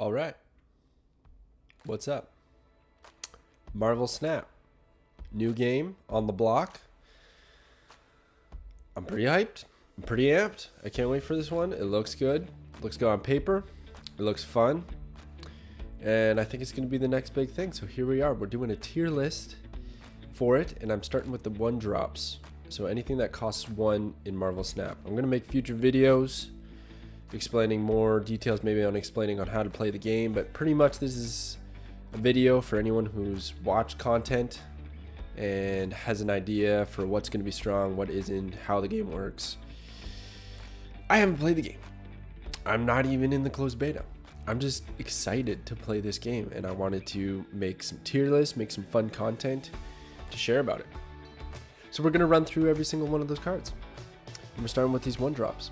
All right. What's up? Marvel Snap. New game on the block. I'm pretty hyped. I'm pretty amped. I can't wait for this one. It looks good. Looks good on paper. It looks fun. And I think it's going to be the next big thing. So here we are. We're doing a tier list for it. And I'm starting with the 1-drops. So anything that costs 1 in Marvel Snap. I'm going to make future videos explaining more details, maybe on explaining on how to play the game. But pretty much this is a video for anyone who's watched content and has an idea for what's going to be strong, what isn't, how the game works. I haven't played the game. I'm not even in the closed beta. I'm just excited to play this game, and I wanted to make some tier lists, make some fun content to share about it. So we're going to run through every single one of those cards. And we're starting with these 1-drops.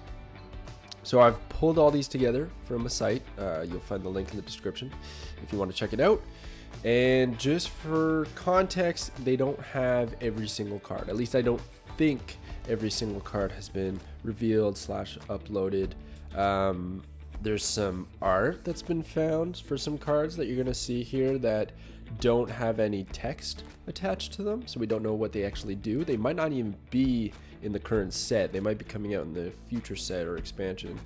So I've pulled all these together from a site. You'll find the link in the description if you want to check it out. And just for context, they don't have every single card. At least I don't think every single card has been revealed / uploaded. There's some art that's been found for some cards that you're going to see here that don't have any text attached to them. So we don't know what they actually do. They might not even be in the current set. They might be coming out in the future set or expansion.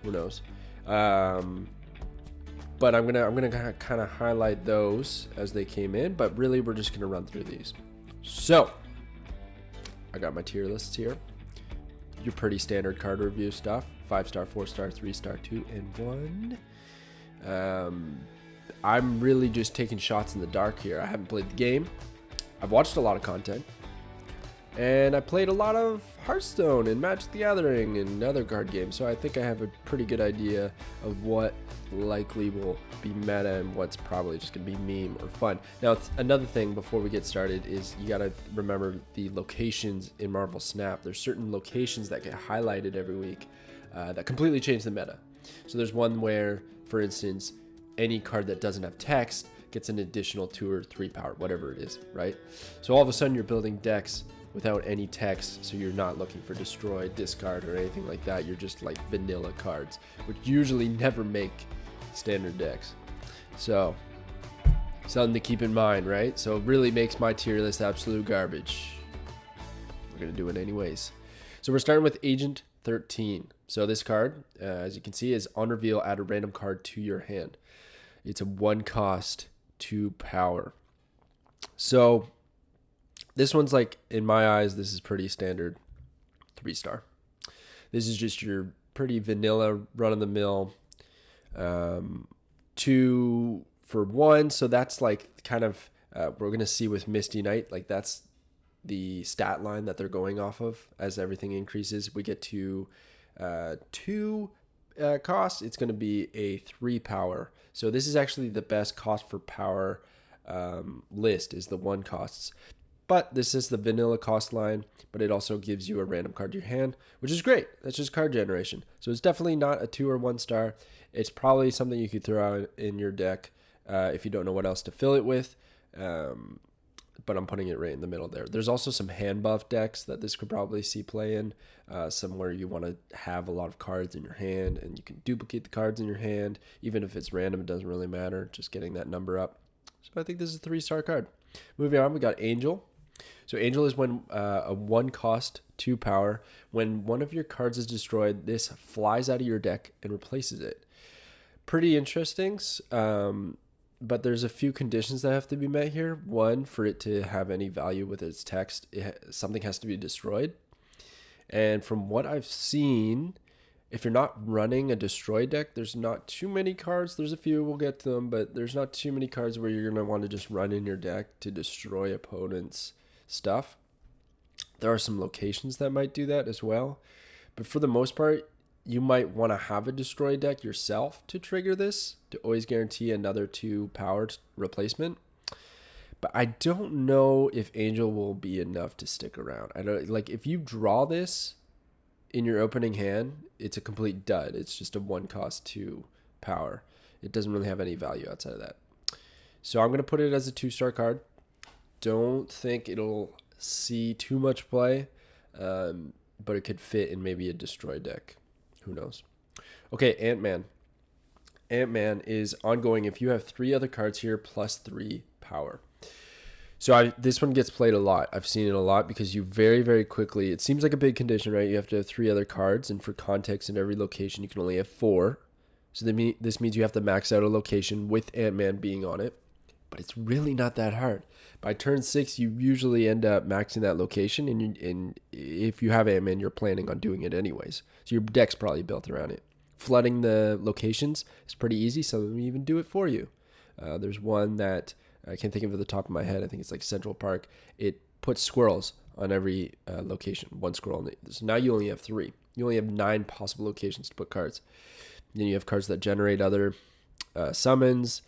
Who knows? But I'm gonna kind of highlight those as they came in, but really we're just gonna run through these. So I got my tier lists here. Your pretty standard card review stuff: 5-star, 4-star, 3-star, 2, and 1. I'm really just taking shots in the dark here. I haven't played the game. I've watched a lot of content, and I played a lot of Hearthstone and Magic the Gathering and other card games, so I think I have a pretty good idea of what likely will be meta and what's probably just going to be meme or fun. Now, another thing before we get started is you got to remember the locations in Marvel Snap. There's certain locations that get highlighted every week that completely change the meta. So there's one where, for instance, any card that doesn't have text gets an additional 2 or 3 power, whatever it is, right? So all of a sudden you're building decks without any text, so you're not looking for destroy, discard, or anything like that. You're just like vanilla cards, which usually never make standard decks. So something to keep in mind, right? So it really makes my tier list absolute garbage. We're gonna do it anyways. So we're starting with Agent 13. So this card, as you can see, is on reveal, add a random card to your hand. It's a 1-cost, 2 power. So this one's like, in my eyes, this is pretty standard 3-star. This is just your pretty vanilla run-of-the-mill 2 for 1. So that's like kind of, we're going to see with Misty Knight, like that's the stat line that they're going off of. As everything increases, we get to 2 cost, it's going to be a 3 power. So this is actually the best cost for power list, is the 1 costs. But this is the vanilla cost line, but it also gives you a random card to your hand, which is great. That's just card generation. So it's definitely not a 2 or 1 star. It's probably something you could throw out in your deck if you don't know what else to fill it with. But I'm putting it right in the middle there. There's also some hand buff decks that this could probably see play in, somewhere you want to have a lot of cards in your hand, and you can duplicate the cards in your hand. Even if it's random, it doesn't really matter, just getting that number up. So I think this is a 3-star card. Moving on, we got Angel. So Angel is when a 1-cost, 2 power. When one of your cards is destroyed, this flies out of your deck and replaces it. Pretty interesting. But there's a few conditions that have to be met here. One, for it to have any value with its text, something has to be destroyed. And from what I've seen, if you're not running a destroy deck, there's not too many cards. There's a few, we'll get to them, but there's not too many cards where you're going to want to just run in your deck to destroy opponents' stuff. There are some locations that might do that as well. But for the most part, you might want to have a destroy deck yourself to trigger this, to always guarantee another 2 powered replacement. But I don't know if Angel will be enough to stick around. I don't, like, if you draw this in your opening hand, it's a complete dud. It's just a 1-cost, 2 power. It doesn't really have any value outside of that. So I'm going to put it as a 2-star card. Don't think it'll see too much play, but it could fit in maybe a destroy deck. Who knows? Okay, Ant-Man. Ant-Man is ongoing if you have 3 other cards here plus 3 power. So this one gets played a lot. I've seen it a lot because you very, very quickly, it seems like a big condition, right? You have to have 3 other cards, and for context, in every location, you can only have 4. So this means you have to max out a location with Ant-Man being on it. But it's really not that hard. By turn 6, you usually end up maxing that location, and if you have Ant-Man, you're planning on doing it anyways. So your deck's probably built around it. Flooding the locations is pretty easy. Some of them even do it for you. There's one that I can't think of at the top of my head. I think it's like Central Park. It puts squirrels on every location. 1 squirrel. So now you only have 3. You only have 9 possible locations to put cards. Then you have cards that generate other summons.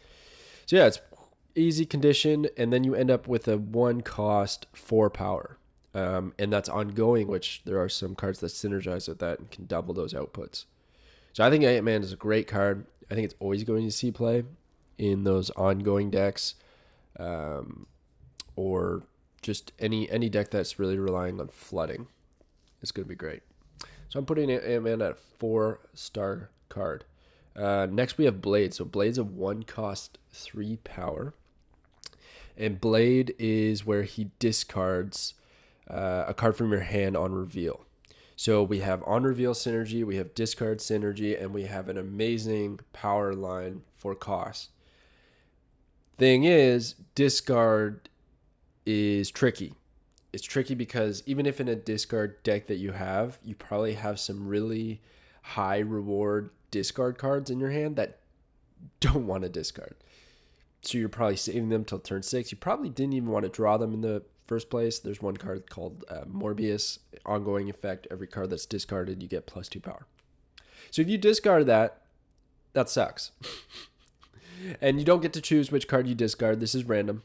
So yeah, it's easy condition, and then you end up with a 1 cost 4 power. And that's ongoing, which there are some cards that synergize with that and can double those outputs. So I think Ant-Man is a great card. I think it's always going to see play in those ongoing decks, or just any deck that's really relying on flooding. It's going to be great. So I'm putting Ant-Man at a 4-star card. Next we have Blade. So Blade's a 1 cost 3 power. And Blade is where he discards a card from your hand on reveal. So we have on reveal synergy, we have discard synergy, and we have an amazing power line for cost. Thing is, discard is tricky. It's tricky because even if in a discard deck that you probably have some really high reward discard cards in your hand that don't want to discard. So you're probably saving them till turn 6. You probably didn't even want to draw them in the first place. There's one card called Morbius, ongoing effect. Every card that's discarded, you get +2 power. So if you discard that, that sucks. And you don't get to choose which card you discard. This is random.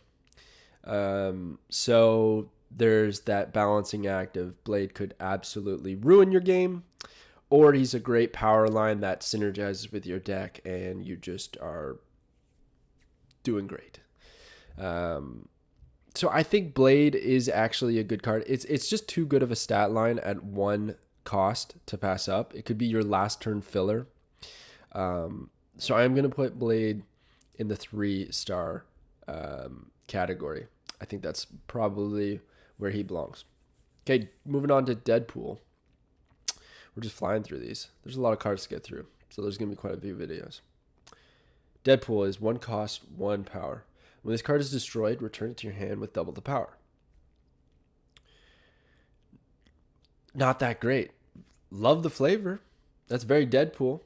So there's that balancing act of Blade could absolutely ruin your game, or he's a great power line that synergizes with your deck and you just are doing great. So I think Blade is actually a good card. It's just too good of a stat line at 1 cost to pass up. It could be your last turn filler. So I'm going to put Blade in the 3-star category. I think that's probably where he belongs. Okay, moving on to Deadpool. We're just flying through these. There's a lot of cards to get through, so there's going to be quite a few videos. Deadpool is 1 cost, 1 power. When this card is destroyed, return it to your hand with double the power. Not that great. Love the flavor. That's very Deadpool.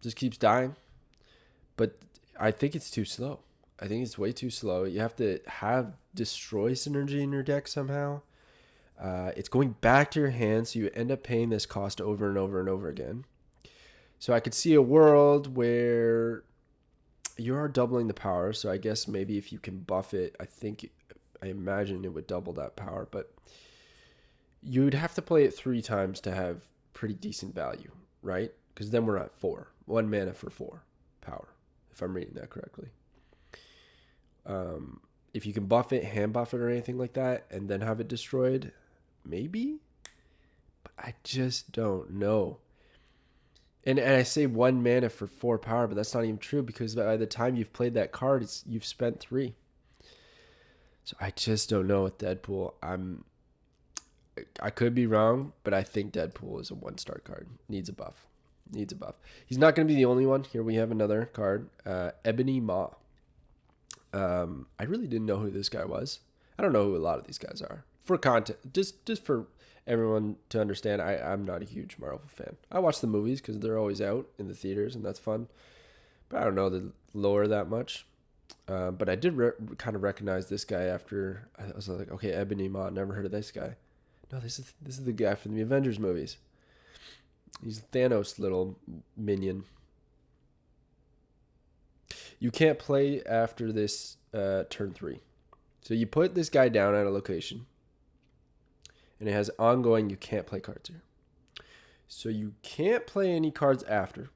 Just keeps dying. But I think it's too slow. I think it's way too slow. You have to have destroy synergy in your deck somehow. It's going back to your hand, so you end up paying this cost over and over and over again. So I could see a world where you are doubling the power. So I guess maybe if you can buff it, I imagine it would double that power. But you would have to play it 3 times to have pretty decent value, right? Because then we're at 4. 1 mana for 4 power, if I'm reading that correctly. If you can buff it, hand buff it, or anything like that, and then have it destroyed, maybe? But I just don't know. And I say 1 mana for 4 power, but that's not even true because by the time you've played that card, you've spent 3. So I just don't know with Deadpool. I could be wrong, but I think Deadpool is a 1-star card. Needs a buff. He's not going to be the only one. Here we have another card, Ebony Maw. I really didn't know who this guy was. I don't know who a lot of these guys are. For content, just for everyone to understand, I'm not a huge Marvel fan. I watch the movies because they're always out in the theaters, and that's fun. But I don't know the lore that much. But I did kind of recognize this guy after I was like, okay, Ebony Maw, never heard of this guy. No, this is the guy from the Avengers movies. He's Thanos' little minion. You can't play after this turn 3. So you put this guy down at a location, and it has ongoing, you can't play cards here. So you can't play any cards after,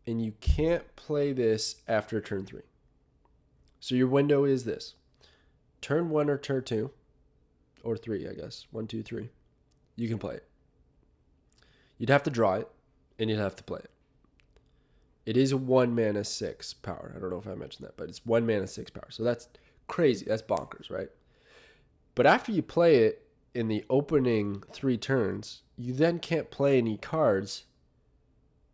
and you can't play this after turn 3. So your window is this. Turn 1 or turn 2, or 3, I guess. 1, 2, 3. You can play it. You'd have to draw it, and you'd have to play it. It is a 1 mana 6 power. I don't know if I mentioned that, but it's 1 mana 6 power. So that's crazy. That's bonkers, right? But after you play it in the opening 3 turns, you then can't play any cards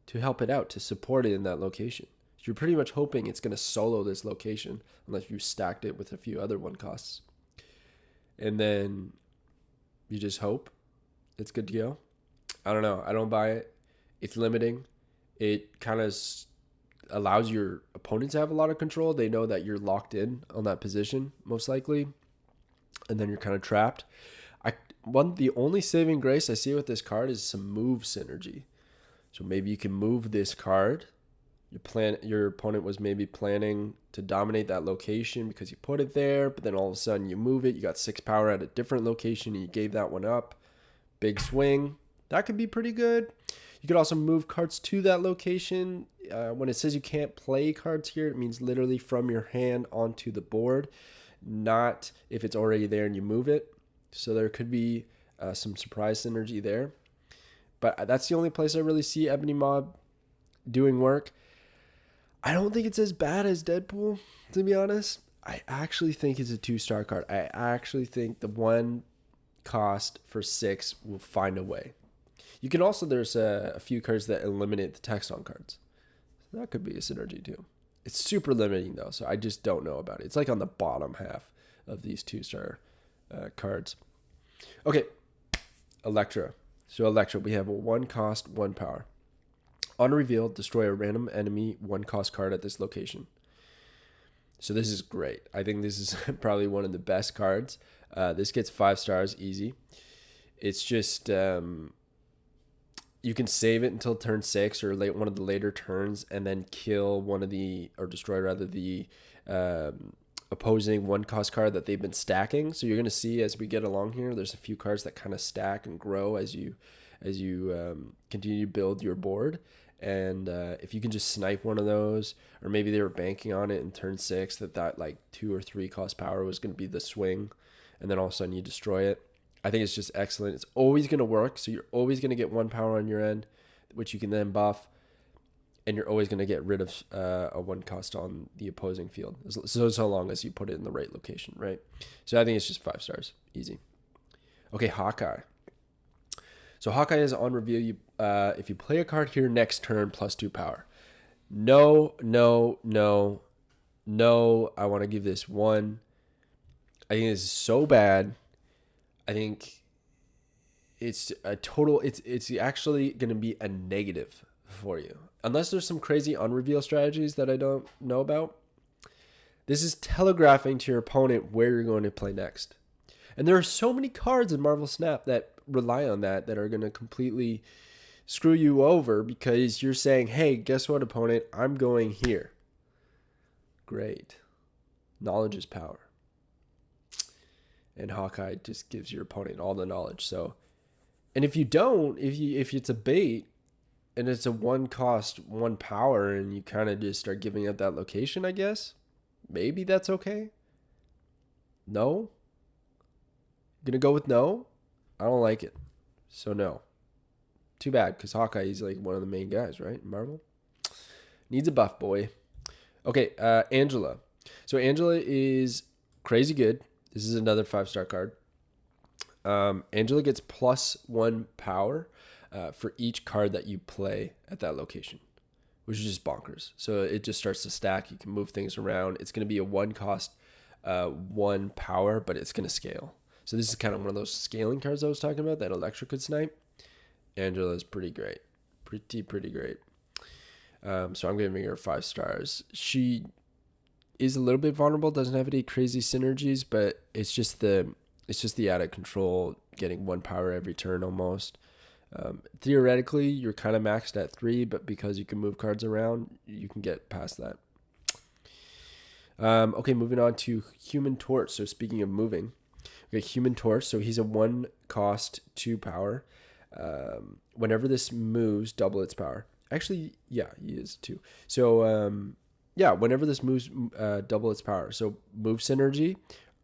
to help it out, to support it in that location. So you're pretty much hoping it's going to solo this location unless you stacked it with a few other 1 costs. And then you just hope it's good to go. I don't know. I don't buy it. It's limiting. It kind of allows your opponent to have a lot of control. They know that you're locked in on that position, most likely. And then you're kind of trapped. The only saving grace I see with this card is some move synergy. So maybe you can move this card. Your opponent was maybe planning to dominate that location because you put it there, but then all of a sudden you move it. You got 6 power at a different location and you gave that one up. Big swing. That could be pretty good. You could also move cards to that location. When it says you can't play cards here, it means literally from your hand onto the board, not if it's already there and you move it. So there could be some surprise synergy there. But that's the only place I really see Ebony Mob doing work. I don't think it's as bad as Deadpool, to be honest. I actually think it's a 2-star card. I actually think the 1 cost for 6 will find a way. You can also, there's a few cards that eliminate the text on cards. So that could be a synergy too. It's super limiting though, so I just don't know about it. It's like on the bottom half of these 2-star cards. Okay, Electra. So Electra, we have a 1 cost, 1 power. On reveal, destroy a random enemy 1 cost card at this location. So this is great. I think this is probably one of the best cards. This gets 5 stars easy. It's just you can save it until turn 6 or one of the later turns, and then kill destroy the opposing 1 cost card that they've been stacking. So you're gonna see as we get along here, there's a few cards that kind of stack and grow as you continue to build your board. And if you can just snipe one of those, or maybe they were banking on it in turn 6 that like 2 or 3 cost power was going to be the swing, and then all of a sudden you destroy it. I think it's just excellent. It's always going to work, so you're always going to get 1 power on your end, which you can then buff, and you're always going to get rid of a 1 cost on the opposing field, so long as you put it in the right location, right? So I think it's just 5 stars, easy. Okay, Hawkeye. So Hawkeye is on reveal. If you play a card here next turn, +2 power. No. I want to give this 1. I think this is so bad. I think it's a total. It's actually going to be a negative for you, unless there's some crazy on-reveal strategies that I don't know about. This is telegraphing to your opponent where you're going to play next. And there are so many cards in Marvel Snap that rely on that are going to completely screw you over because you're saying, hey, guess what, opponent? I'm going here. Great. Knowledge is power. And Hawkeye just gives your opponent all the knowledge. So, and if you don't, if it's a bait and it's a 1 cost, 1 power, and you kind of just start giving up that location, I guess, maybe that's okay. No? Gonna go with no? I don't like it. So no. Too bad, because Hawkeye is like one of the main guys, right? Marvel. Needs a buff, boy. Okay, Angela. So Angela is crazy good. This is another 5-star card. Angela gets +1 power for each card that you play at that location, which is just bonkers. So it just starts to stack. You can move things around. It's going to be a 1 cost, 1 power, but it's going to scale. So this is kind of one of those scaling cards I was talking about that Electra could snipe. Angela is pretty great. Pretty great. So I'm giving her 5 stars. She is a little bit vulnerable, doesn't have any crazy synergies, but it's just the added control, getting 1 power every turn almost. Theoretically, you're kind of maxed at 3, but because you can move cards around, you can get past that. Okay, moving on to Human Torch. So speaking of moving, we got Human Torch. So he's a 1 cost, 2 power. Whenever this moves, double its power. Actually, yeah, he is 2. So whenever this moves, double its power. So move synergy,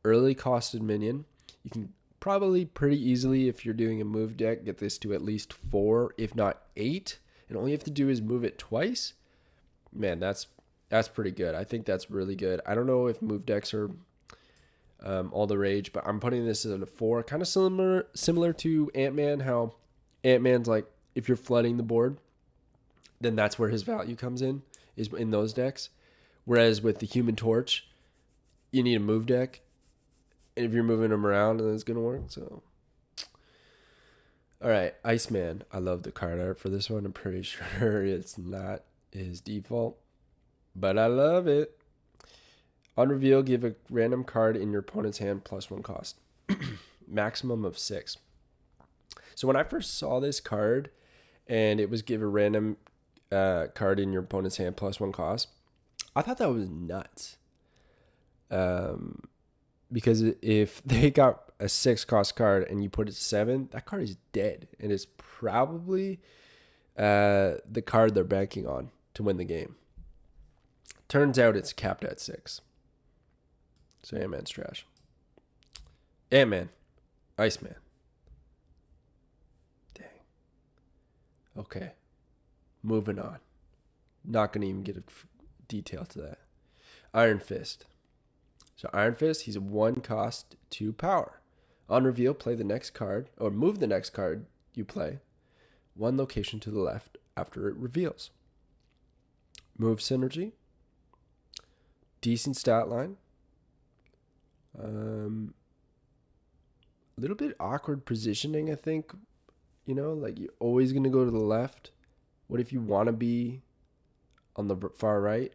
early costed minion. You can probably pretty easily, if you're doing a move deck, get this to at least 4, if not 8. And all you have to do is move it twice. Man, that's pretty good. I think that's really good. I don't know if move decks are all the rage, but I'm putting this at a 4. Kind of similar to Ant-Man, how Ant-Man's like, if you're flooding the board, then that's where his value comes in, is in those decks. Whereas with the Human Torch, you need a move deck. And if you're moving them around, then it's going to work. So, all right, Iceman. I love the card art for this one. I'm pretty sure it's not his default, but I love it. On reveal, give a random card in your opponent's hand +1 cost. Maximum of 6. So when I first saw this card, and it was give a random card in your opponent's hand +1 cost, I thought that was nuts. Because if they got a 6 cost card and you put it 7, that card is dead. And it's probably the card they're banking on to win the game. Turns out it's capped at 6. So Ant-Man's trash. Ant-Man. Iceman. Dang. Okay. Moving on. Not going to even get a detail to that. Iron Fist. So Iron Fist, he's a 1 cost 2 power. On reveal, play the next card, or move the next card you play 1 location to the left after it reveals. Move synergy. Decent stat line. A little bit awkward positioning, I think. You know, like you're always going to go to the left. What if you want to be on the far right?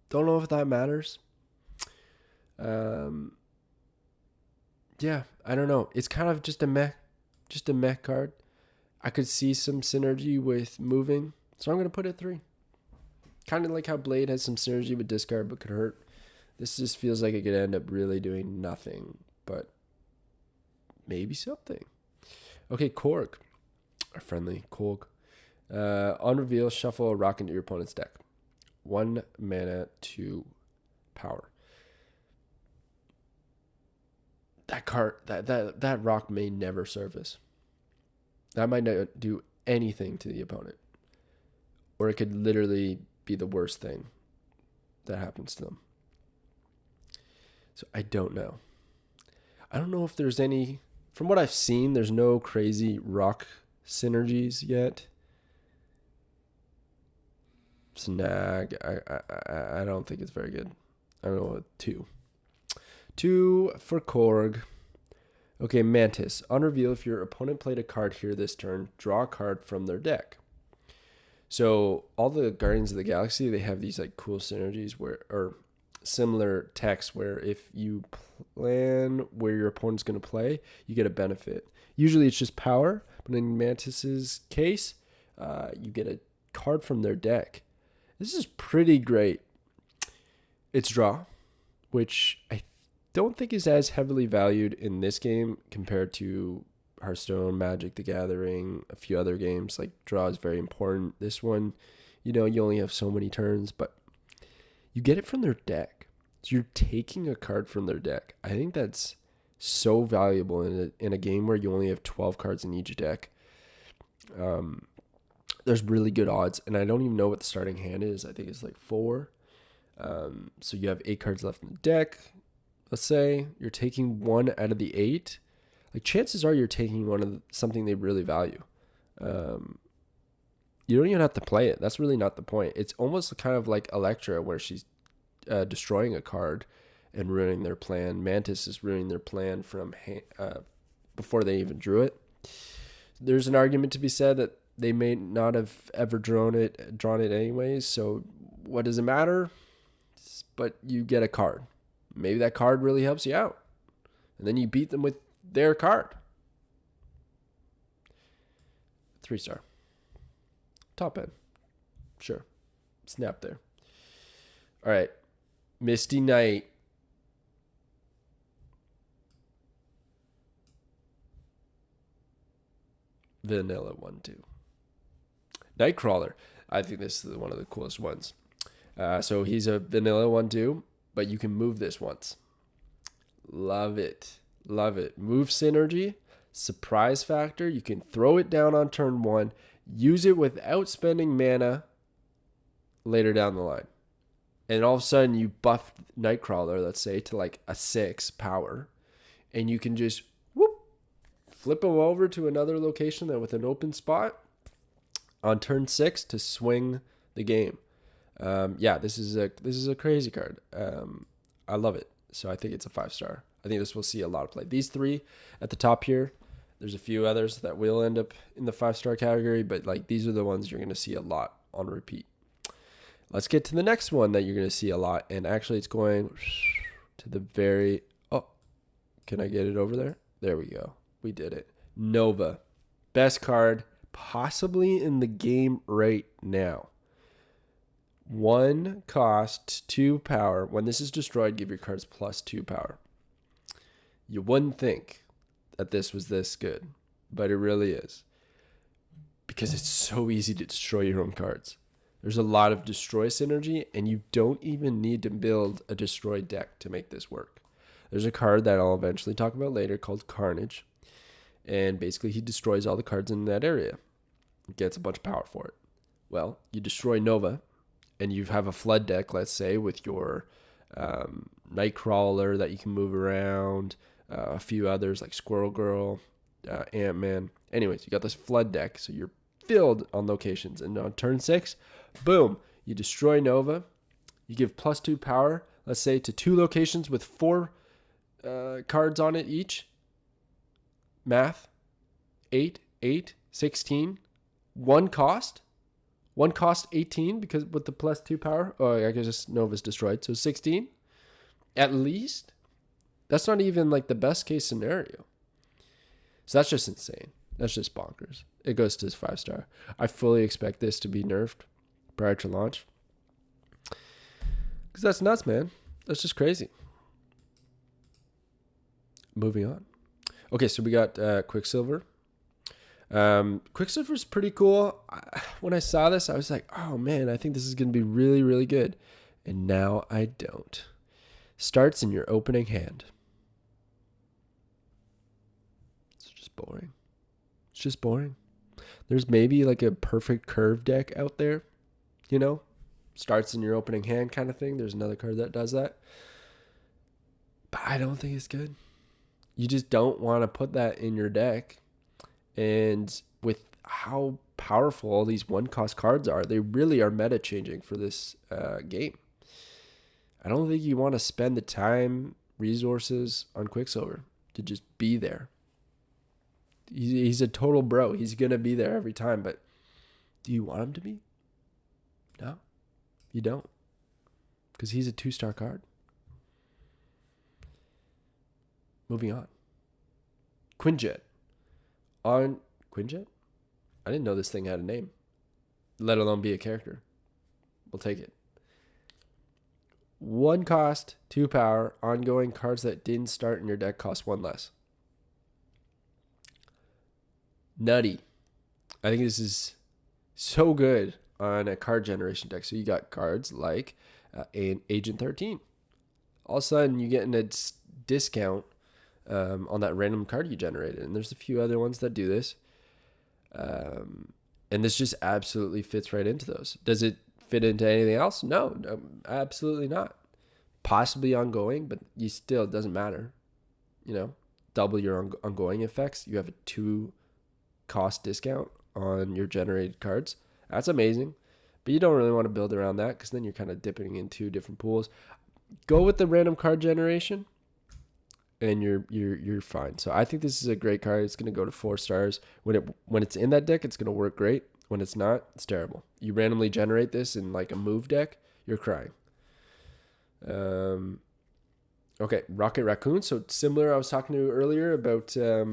Don't know if that matters. Yeah, I don't know. It's kind of just a meh card. I could see some synergy with moving, so I'm going to put it 3. Kind of like how Blade has some synergy with discard but could hurt. This just feels like it could end up really doing nothing, but maybe something. Okay, Korg. Our friendly Korg. On reveal, shuffle a rock into your opponent's deck. 1 mana, 2 power. That card, that rock may never surface. That might not do anything to the opponent. Or it could literally be the worst thing that happens to them. So I don't know. I don't know if there's any... From what I've seen, there's no crazy rock synergies yet. Snag. I don't think it's very good. I don't know. 2. 2 for Korg. Okay, Mantis. On reveal, if your opponent played a card here this turn, draw a card from their deck. So all the Guardians of the Galaxy, they have these like cool synergies or similar text where if you plan where your opponent's going to play, you get a benefit. Usually it's just power, but in Mantis's case, you get a card from their deck. This is pretty great. It's draw, which I don't think is as heavily valued in this game compared to Hearthstone, Magic the Gathering, a few other games. Like draw is very important. This one, you know, you only have so many turns, but you get it from their deck. So you're taking a card from their deck. I think that's so valuable in a game where you only have 12 cards in each deck. There's really good odds, and I don't even know what the starting hand is. I think it's like 4. So you have 8 cards left in the deck. Let's say you're taking 1 out of the 8. Like chances are you're taking one of something they really value. You don't even have to play it. That's really not the point. It's almost kind of like Elektra, where she's destroying a card and ruining their plan. Mantis is ruining their plan from before they even drew it. There's an argument to be said that they may not have ever drawn it anyways. So what does it matter? But you get a card. Maybe that card really helps you out. And then you beat them with their card. 3-star. Top end. Sure. Snap there. All right. Misty Knight. Vanilla 1/2. NIGHTCRAWLER. I think this is one of the coolest ones. So he's a vanilla 1/2, but you can move this once. Love it. Love it. Move synergy, surprise factor. You can throw it down on turn 1, use it without spending mana, later down the line. And all of a sudden you buff Nightcrawler, let's say, to like a 6 power. And you can just whoop, flip him over to another location that with an open spot on turn 6 to swing the game. This is a crazy card. I love it. So I think it's a 5-star. I think this will see a lot of play. These 3 at the top here. There's a few others that will end up in the 5-star category, but like these are the ones you're going to see a lot on repeat. Let's get to the next one that you're going to see a lot, and actually it's going to the very... Oh, can I get it over there? There we go. We did it. Nova. Best card possibly in the game right now. 1 cost, 2 power. When this is destroyed, give your cards plus 2 power. You wouldn't think that this was this good, but it really is. Because it's so easy to destroy your own cards. There's a lot of destroy synergy, and you don't even need to build a destroy deck to make this work. There's a card that I'll eventually talk about later called Carnage, and basically he destroys all the cards in that area. Gets a bunch of power for it. Well, you destroy Nova, and you have a flood deck, let's say, with your Nightcrawler that you can move around, a few others like Squirrel Girl, Ant-Man. Anyways, you got this flood deck, so you're filled on locations. And on turn 6, boom, you destroy Nova. You give plus 2 power, let's say, to 2 locations with 4 cards on it each. Math. 8, 16. 1 cost. 1 cost 18 because with the plus 2 power. Oh, I guess Nova's destroyed. So 16 at least. That's not even like the best case scenario. So that's just insane. That's just bonkers. It goes to his 5-star. I fully expect this to be nerfed prior to launch. Because that's nuts, man. That's just crazy. Moving on. Okay, so we got Quicksilver. Quicksilver's pretty cool. When I saw this, I was like, oh man, I think this is going to be really, really good. And now I don't. Starts in your opening hand. It's just boring. It's just boring. There's maybe like a perfect curve deck out there, you know, starts in your opening hand kind of thing. There's another card that does that. But I don't think it's good. You just don't want to put that in your deck. And with how powerful all these 1-cost cards are, they really are meta changing for this game. I don't think you want to spend the time, resources on Quicksilver to just be there. He's a total bro. He's going to be there every time, but do you want him to be? No, you don't. Because he's a 2-star card. Moving on. Quinjet. On Quinjet? I didn't know this thing had a name, let alone be a character. We'll take it. 1 cost, 2 power, ongoing. Cards that didn't start in your deck cost 1 less. Nutty. I think this is so good on a card generation deck. So you got cards like Agent 13. All of a sudden, you get a discount on that random card you generated. And there's a few other ones that do this. And this just absolutely fits right into those. Does it fit into anything else? No, absolutely not. Possibly ongoing, but you still, it doesn't matter. You know, double your ongoing effects. You have a 2-cost discount on your generated cards. That's amazing. But you don't really want to build around that because then you're kind of dipping into different pools. Go with the random card generation and you're fine. So I think this is a great card. It's going to go to 4 stars. When it's in that deck, it's going to work great. When it's not, it's terrible. You randomly generate this in like a move deck, you're crying. Okay, Rocket Raccoon. So it's similar. I was talking to you earlier about I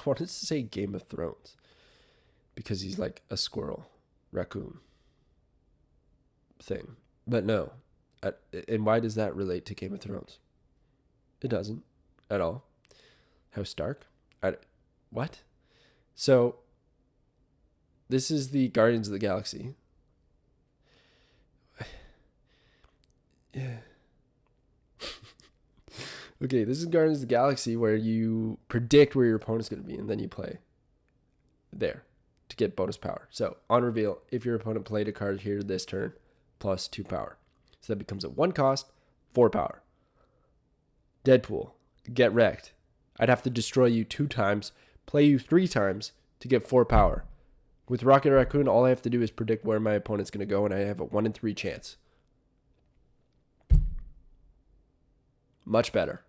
wanted to say Game of Thrones because he's like a squirrel raccoon thing, but no. And why does that relate to Game of Thrones? It doesn't at all. House Stark. What? So this is the Guardians of the Galaxy. Yeah. Okay, this is Guardians of the Galaxy where you predict where your opponent's going to be and then you play there. to get bonus power. So on reveal, if your opponent played a card here this turn, plus 2 power. So that becomes a 1 cost, 4 power. Deadpool, get wrecked. I'd have to destroy you 2 times, play you 3 times to get 4 power. With Rocket Raccoon, all I have to do is predict where my opponent's going to go, and I have a 1 in 3 chance. Much better.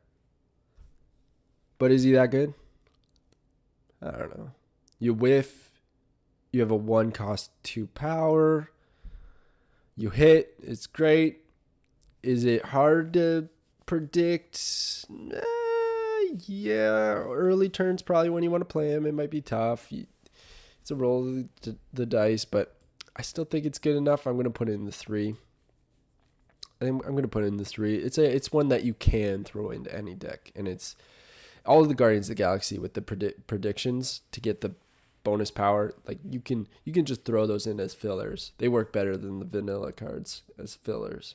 But is he that good? I don't know. You whiff. You have a 1 cost 2 power. You hit. It's great. Is it hard to predict? Yeah. Early turns probably when you want to play him. It might be tough. It's a roll of the dice, but I still think it's good enough. I'm going to put it in the 3. I'm going to put it in the 3. It's one that you can throw into any deck, and it's all of the Guardians of the Galaxy with the predictions to get the bonus power. Like you can just throw those in as fillers. They work better than the vanilla cards as fillers.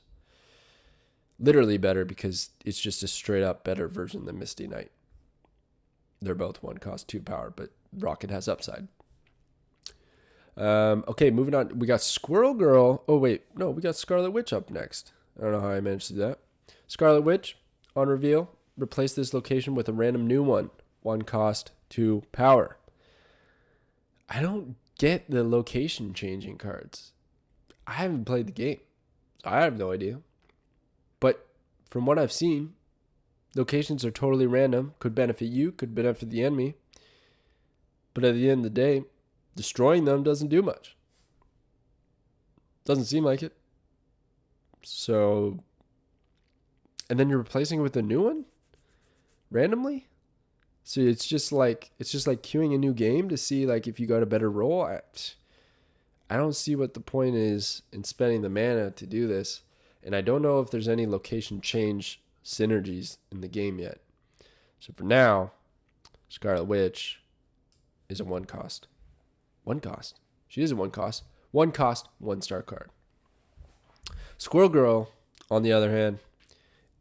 Literally better because it's just a straight up better version than Misty Knight. They're both 1 cost 2 power, but Rocket has upside. Okay, moving on. We got Squirrel Girl. Oh, wait. No, we got Scarlet Witch up next. I don't know how I managed to do that. Scarlet Witch, on reveal, replace this location with a random new one. 1 cost, 2 power. I don't get the location changing cards. I haven't played the game. I have no idea. But from what I've seen, locations are totally random. Could benefit you, could benefit the enemy. But at the end of the day, destroying them doesn't do much. Doesn't seem like it. So, and then you're replacing it with a new one? Randomly? So it's just like queuing a new game to see like if you got a better roll. I don't see what the point is in spending the mana to do this. And I don't know if there's any location change synergies in the game yet. So for now, Scarlet Witch is a 1 cost. 1 cost. She is a 1 cost. 1 cost, 1 star card. Squirrel Girl, on the other hand,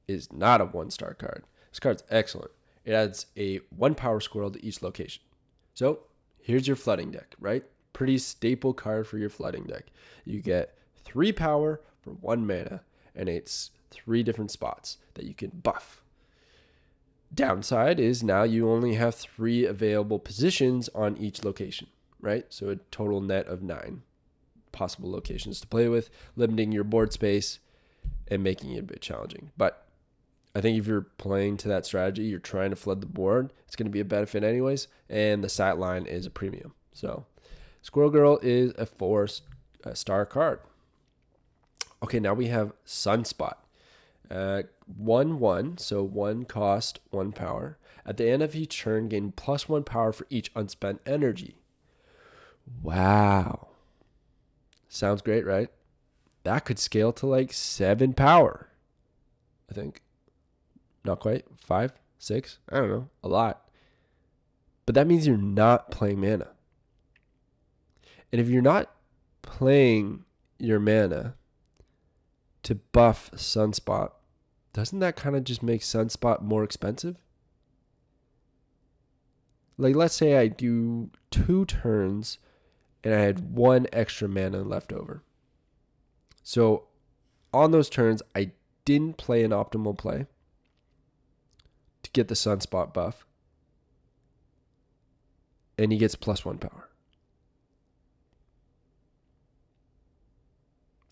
is not a 1 star card. This card's excellent. It adds a 1 power squirrel to each location. So here's your flooding deck, right? Pretty staple card for your flooding deck. You get 3 power for 1 mana, and it's 3 different spots that you can buff. Downside is now you only have 3 available positions on each location. Right? So a total net of 9 possible locations to play with, limiting your board space and making it a bit challenging. But I think if you're playing to that strategy, you're trying to flood the board, it's going to be a benefit anyways, and the stat line is a premium. So Squirrel Girl is a 4-star card. Okay, now we have Sunspot. 1/1, so 1 cost, 1 power. At the end of each turn, gain +1 power for each unspent energy. Wow. Sounds great, right? That could scale to like 7 power. I think. Not quite. 5, 6. I don't know. A lot. But that means you're not playing mana. And if you're not playing your mana to buff Sunspot, doesn't that kind of just make Sunspot more expensive? Like, let's say I do 2 turns and I had 1 extra mana left over. So on those turns, I didn't play an optimal play to get the Sunspot buff. And he gets +1 power.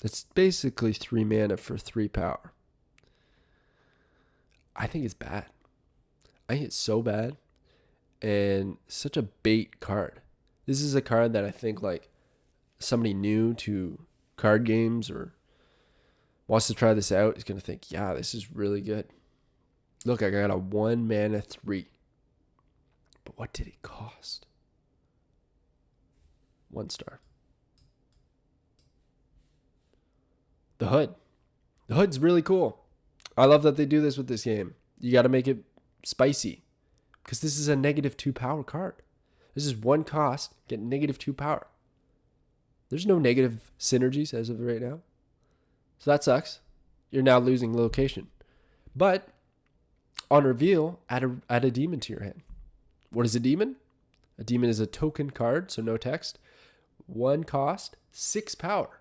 That's basically 3 mana for 3 power. I think it's bad. I think it's so bad. And such a bait card. This is a card that I think like somebody new to card games or wants to try this out is going to think, yeah, this is really good. Look, I got a 1 mana 3. But what did it cost? 1 star. The hood. The hood's really cool. I love that they do this with this game. You got to make it spicy because this is a -2 power card. This is 1 cost, get -2 power. There's no negative synergies as of right now. So that sucks. You're now losing location. But on reveal, add a demon to your hand. What is a demon? A demon is a token card, so no text. 1 cost, 6 power.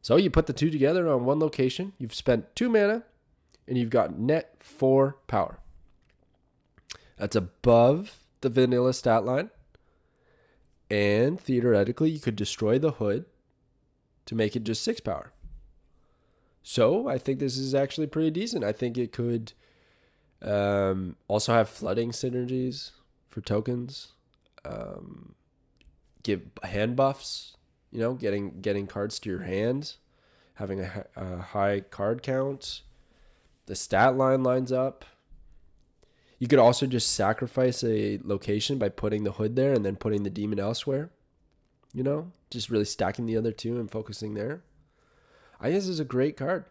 So you put the two together on one location. You've spent 2 mana, and you've got net 4 power. That's above the vanilla stat line. And theoretically, you could destroy the hood to make it just 6 power. So I think this is actually pretty decent. I think it could also have flooding synergies for tokens. Give hand buffs, getting cards to your hand, having a high card count. The stat line lines up. You could also just sacrifice a location by putting the hood there and then putting the demon elsewhere. Just really stacking the other two and focusing there. I think this is a great card.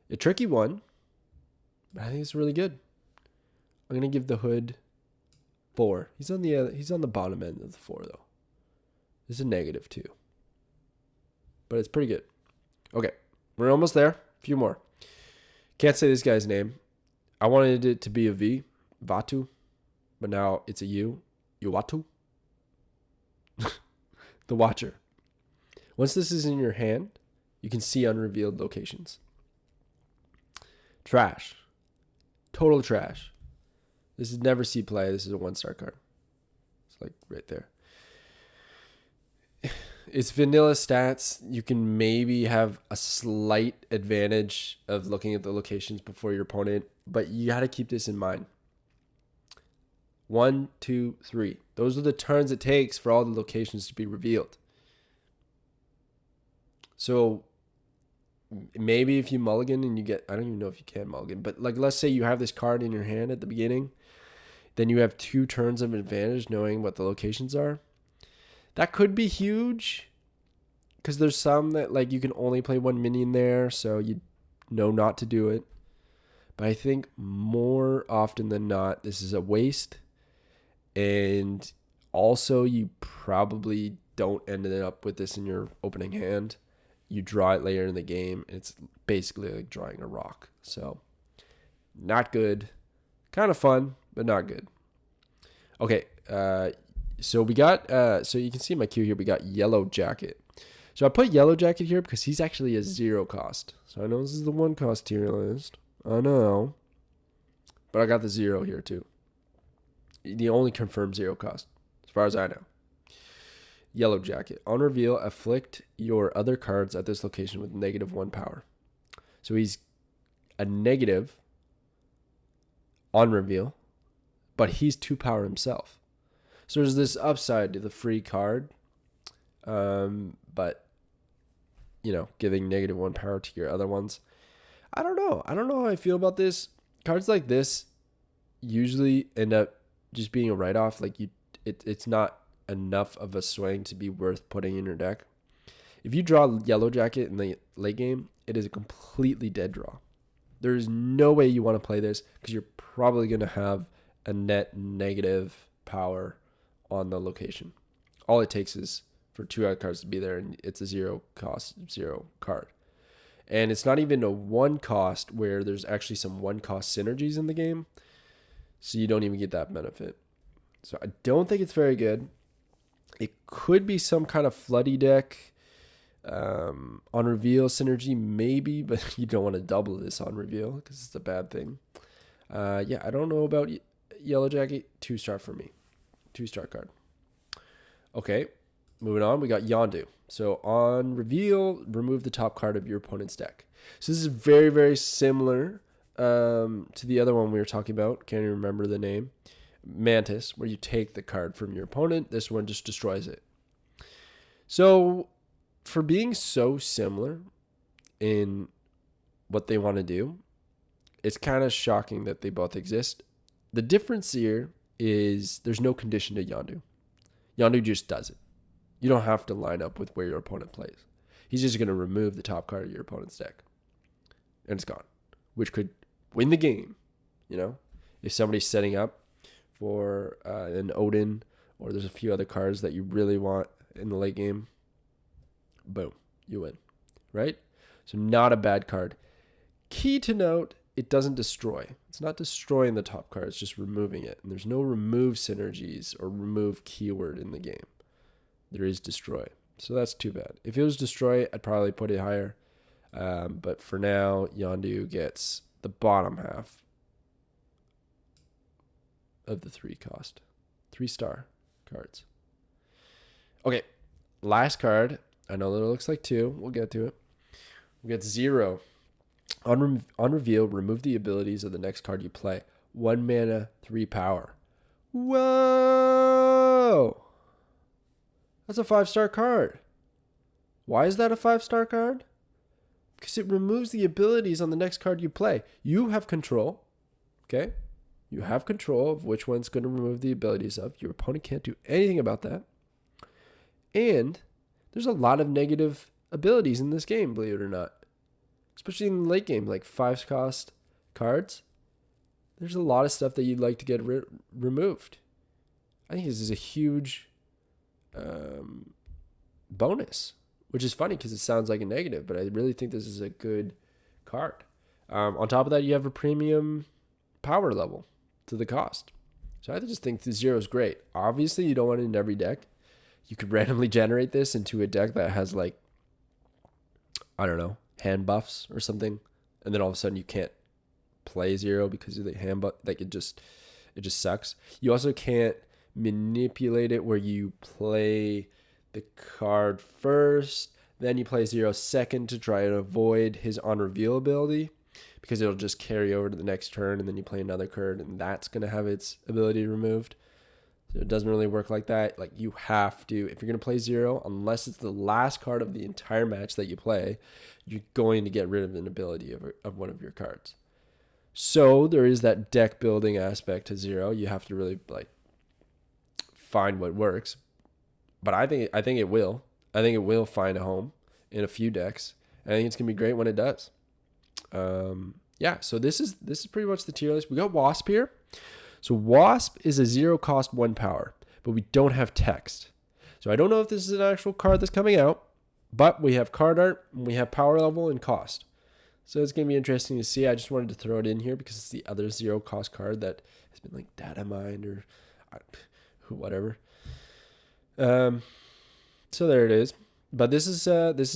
A tricky one, but I think it's really good. I'm gonna give the hood 4. He's on the bottom end of the 4 though. This is a -2, but it's pretty good. Okay, we're almost there. A few more. Can't say this guy's name. I wanted it to be a V, Vatu, but now it's a U, Uwatu. The Watcher. Once this is in your hand, you can see unrevealed locations. Trash. Total trash. This is never see play. This is a 1-star card. It's like right there. It's vanilla stats. You can maybe have a slight advantage of looking at the locations before your opponent, but you got to keep this in mind. 1, 2, 3. Those are the turns it takes for all the locations to be revealed. So maybe if you mulligan and you get, I don't even know if you can mulligan, but like let's say you have this card in your hand at the beginning, then you have 2 turns of advantage knowing what the locations are. That could be huge because there's some that like you can only play 1 minion there, so you know not to do it. But I think more often than not, this is a waste. And also you probably don't end up with this in your opening hand. You draw it later in the game, and it's basically like drawing a rock. So not good. Kind of fun, but not good. Okay, so we got, so you can see in my queue here, we got Yellow Jacket. So I put Yellow Jacket here because he's actually a 0 cost. So I know this is the 1 cost tier list. I know. But I got the 0 here too. The only confirmed 0 cost, as far as I know. Yellow Jacket. On reveal, afflict your other cards at this location with -1 power. So he's a negative on reveal, but he's 2 power himself. So there's this upside to the free card, but, giving -1 power to your other ones. I don't know. I don't know how I feel about this. Cards like this usually end up just being a write-off. Like it's not enough of a swing to be worth putting in your deck. If you draw Yellow Jacket in the late game, it is a completely dead draw. There is no way you want to play this because you're probably going to have a net negative power on the location. All it takes is for 2 out cards to be there, and it's a 0 cost, 0 card. And it's not even a 1 cost where there's actually some 1 cost synergies in the game, so you don't even get that benefit. So I don't think it's very good. It could be some kind of floody deck. On reveal synergy, maybe, but you don't want to double this on reveal because it's a bad thing. Yeah, I don't know about Yellow Jacket. 2-star for me. 2-star card. Okay, moving on. We got Yondu. So on reveal, remove the top card of your opponent's deck. So this is very, very similar to the other one we were talking about. Can't even remember the name. Mantis, where you take the card from your opponent. This one just destroys it. So for being so similar in what they want to do, it's kind of shocking that they both exist. The difference here is there's no condition to Yondu. Yondu just does it. You don't have to line up with where your opponent plays. He's just going to remove the top card of your opponent's deck. And it's gone. Which could win the game. If somebody's setting up for an Odin, or there's a few other cards that you really want in the late game, boom, you win. Right? So not a bad card. Key to note it doesn't destroy. It's not destroying the top card. It's just removing it. And there's no remove synergies or remove keyword in the game. There is destroy. So that's too bad. If it was destroy, I'd probably put it higher. But for now, Yondu gets the bottom half of the 3-cost. 3-star cards. Okay, last card. I know that it looks like 2. We'll get to it. We get 0. On reveal, remove the abilities of the next card you play. 1 mana, 3 power. Whoa! That's a 5-star card. Why is that a 5-star card? Because it removes the abilities on the next card you play. You have control. Okay? You have control of which one's going to remove the abilities of. Your opponent can't do anything about that. And there's a lot of negative abilities in this game, believe it or not. Especially in the late game, like 5-cost cards. There's a lot of stuff that you'd like to get removed. I think this is a huge bonus, which is funny because it sounds like a negative, but I really think this is a good card. On top of that, you have a premium power level to the cost. So I just think the 0 is great. Obviously, you don't want it in every deck. You could randomly generate this into a deck that has like, I don't know, hand buffs or something, and then all of a sudden you can't play 0 because of the hand buff. Like it just sucks. You also can't manipulate it where you play the card first, then you play 0 second to try and avoid his on reveal ability, because it'll just carry over to the next turn, and then you play another card, and that's going to have its ability removed. So it doesn't really work like that. Like you have to, if you're going to play 0, unless it's the last card of the entire match that you play, you're going to get rid of an ability of one of your cards. So there is that deck building aspect to 0. You have to really like find what works. But I think it will. I think it will find a home in a few decks. And I think it's going to be great when it does. Yeah, so this is pretty much the tier list. We got Wasp here. So Wasp is a 0-cost 1 power, but we don't have text. So I don't know if this is an actual card that's coming out, but we have card art, and we have power level and cost. So it's going to be interesting to see. I just wanted to throw it in here because it's the other 0-cost card that has been like data mined or whatever. So there it is. But this is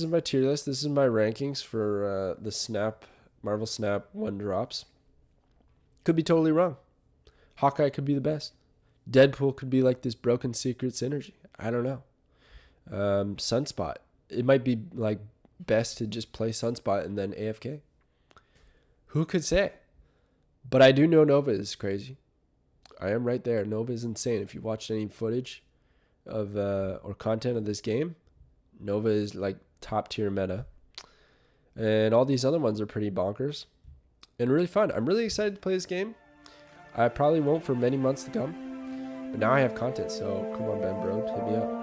my tier list. This is my rankings for the Marvel Snap 1-drops. Could be totally wrong. Hawkeye could be the best. Deadpool could be like this broken secret synergy. I don't know. Sunspot. It might be like best to just play Sunspot and then AFK. Who could say? But I do know Nova is crazy. I am right there. Nova is insane. If you watched any footage of or content of this game, Nova is like top tier meta. And all these other ones are pretty bonkers and really fun. I'm really excited to play this game. I probably won't for many months to come. But now I have content, so come on, Ben Bro, hit me up.